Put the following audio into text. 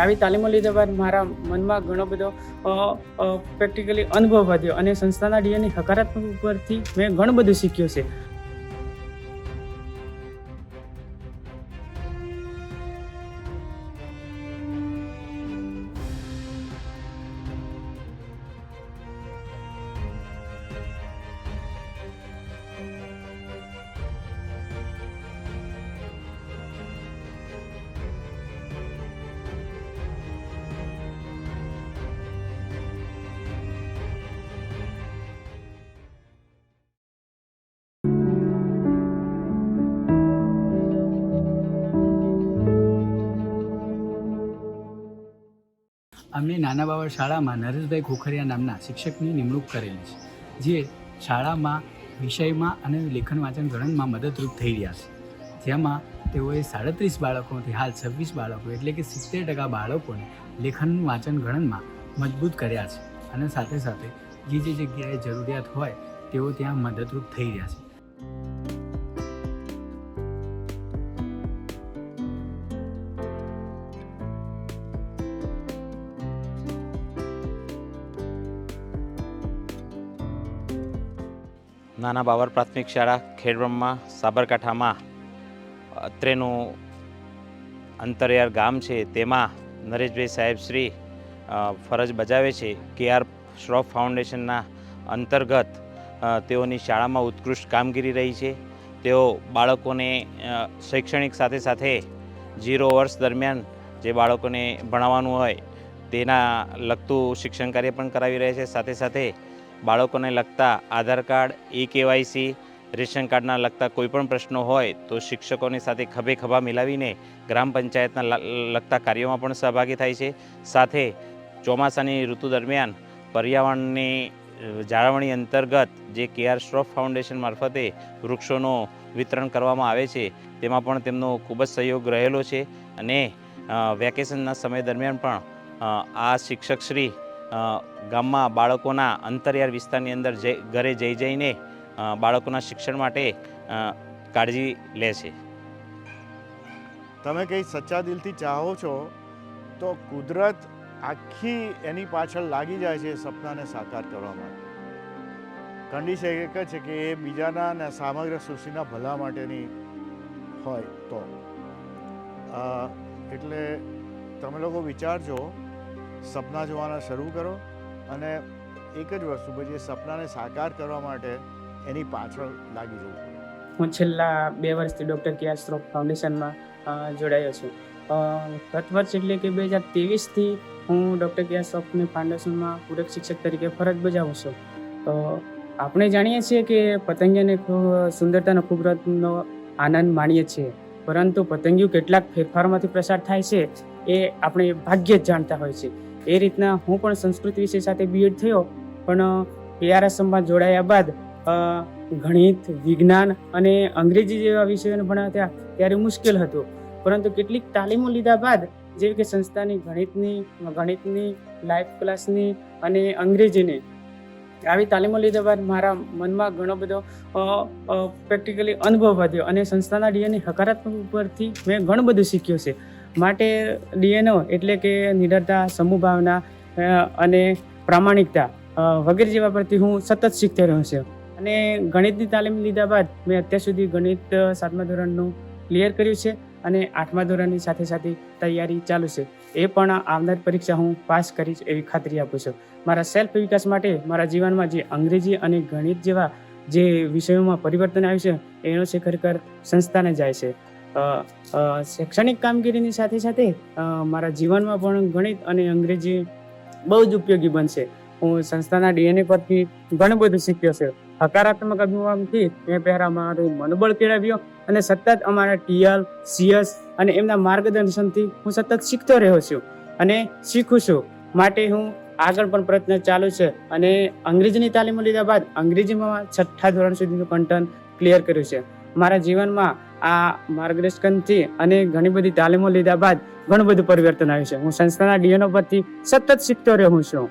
આવી તાલીમો લીધા બાદ મારા મનમાં ઘણો બધો પ્રેક્ટિકલી અનુભવ વધ્યો અને સંસ્થાના ડીએની હકારાત્મક ઉપરથી મેં ઘણું બધું શીખ્યું છે. અમે નાના બાવળ શાળામાં નરેશભાઈ ખોખરિયા નામના શિક્ષકની નિમણૂક કરેલી છે, જે શાળામાં વિષયમાં અને લેખન વાંચન ગણનમાં મદદરૂપ થઈ રહ્યા છે. જેમાં તેઓએ 37 બાળકોથી હાલ 26 બાળકો એટલે કે 70% બાળકોને લેખન વાંચન ગણનમાં મજબૂત કર્યા છે અને સાથે સાથે જે જગ્યાએ જરૂરિયાત હોય તેઓ ત્યાં મદદરૂપ થઈ રહ્યા છે. નાના બાવર પ્રાથમિક શાળા ખેડબ્રહ્મા સાબરકાંઠામાં અત્રેનું અંતરિયાળ ગામ છે, તેમાં નરેશભાઈ સાહેબ શ્રી ફરજ બજાવે છે. KR શ્રોફ ફાઉન્ડેશનના અંતર્ગત તેઓની શાળામાં ઉત્કૃષ્ટ કામગીરી રહી છે. તેઓ બાળકોને શૈક્ષણિક સાથે સાથે 0 વર્ષ દરમિયાન જે બાળકોને ભણાવવાનું હોય તેના લગતું શિક્ષણ કાર્ય પણ કરાવી રહ્યા છે. સાથે સાથે બાળકોને લગતા આધાર કાર્ડ, KYC, રેશન કાર્ડના લગતા કોઈપણ પ્રશ્નો હોય તો શિક્ષકોની સાથે ખભે ખભા મિલાવીને ગ્રામ પંચાયતના લગતા કાર્યોમાં પણ સહભાગી થાય છે. સાથે ચોમાસાની ઋતુ દરમિયાન પર્યાવરણની જાળવણી અંતર્ગત જે KR શ્રોફ ફાઉન્ડેશન મારફતે વૃક્ષોનું વિતરણ કરવામાં આવે છે, તેમાં પણ તેમનો ખૂબ જ સહયોગ રહેલો છે. અને વેકેશનના સમય દરમિયાન પણ આ શિક્ષકશ્રી ગામમાં બાળકોના અંતરિયાળ વિસ્તારની અંદર ઘરે જઈને બાળકોના શિક્ષણ માટે કાળજી લે છે. તમે કંઈ સચ્ચા દિલથી ચાહો છો તો કુદરત આખી એની પાછળ લાગી જાય છે સપનાને સાકાર કરવા માટે. કંડિશન એક જ છે કે એ બીજાના અને સમગ્ર સૃષ્ટિના ભલા માટેની હોય તો એટલે તમે લોકો વિચારજો, સપના જોવાના શરૂ કરો અને એક જ વસ્તુ પછી સપનાને સાકાર કરવા માટે એની પાછળ લાગી જવું. હું છેલ્લા 2 વર્ષથી ડૉક્ટર KR શ્રોફ ફાઉન્ડેશનમાં જોડાયો છું. ગત વર્ષ એટલે કે 2023થી હું ડૉક્ટર KR શ્રોફ ફાઉન્ડેશનમાં પૂરક શિક્ષક તરીકે ફરજ બજાવું છું. તો આપણે જાણીએ છીએ કે પતંગિયાને સુંદરતાનો કુદરતનો આનંદ માણીએ છીએ, પરંતુ પતંગિયું કેટલાક ફેરફારોમાંથી પ્રસાર થાય છે એ આપણે ભાગ્યે જ જાણતા હોય છે. એ રીતના હું પણ સંસ્કૃત વિષય સાથે BEd થયો, પણ KR આશ્રમમાં જોડાયા બાદ ગણિત, વિજ્ઞાન અને અંગ્રેજી જેવા વિષયોને ભણાવતા ત્યારે મુશ્કેલ હતું. પરંતુ કેટલીક તાલીમો લીધા બાદ, જેવી કે સંસ્થાની ગણિતની, લાઈફ ક્લાસની અને અંગ્રેજીની, આવી તાલીમો લીધા બાદ મારા મનમાં ઘણો બધો પ્રેક્ટિકલી અનુભવ વધ્યો અને સંસ્થાના ડીએની હકારાત્મક ઉપરથી મેં ઘણું બધું શીખ્યું છે. માટે ડીએનઓ એટલે કે નિડરતા, સમૂહભાવના અને પ્રામાણિકતા વગેરે જેવા પરથી હું સતત શીખતો રહ્યો છું. અને ગણિતની તાલીમ લીધા બાદ મેં અત્યાર સુધી ગણિત 7મા ધોરણનું ક્લિયર કર્યું છે અને 8મા ધોરણની સાથે સાથે તૈયારી ચાલુ છે. એ પણ આવનાર પરીક્ષા હું પાસ કરીશ એવી ખાતરી આપું છું. મારા સેલ્ફ વિકાસ માટે મારા જીવનમાં જે અંગ્રેજી અને ગણિત જેવા જે વિષયોમાં પરિવર્તન આવ્યું છે એનો છે ખરેખર સંસ્થાને જાય છે. શૈક્ષણિક કામગીરીની સાથે સાથે મારા જીવનમાં પણ ગણિત અને અંગ્રેજી બહુ જ ઉપયોગી બનશે. હું સંસ્થાના DNA પરથી ઘણું બધું શીખ્યો છે. હકારાત્મક અનુભવથી મેં પહેલાં મારું મનોબળ કેળવ્યો અને સતત અમારા TL, CS અને એમના માર્ગદર્શનથી હું સતત શીખતો રહ્યો છું અને શીખું છું. માટે હું આગળ પણ પ્રયત્ન ચાલુ છે અને અંગ્રેજીની તાલીમો લીધા બાદ અંગ્રેજીમાં 6થા ધોરણ સુધીનું કન્ટેન્ટ ક્લિયર કર્યું છે. મારા જીવનમાં આ માર્ગદર્શનથી અને ઘણી બધી તાલીમો લીધા બાદ ઘણું બધું પરિવર્તન આવ્યું છે. હું સંસ્થાના DNO પરથી સતત શીખતો રહ્યો છું.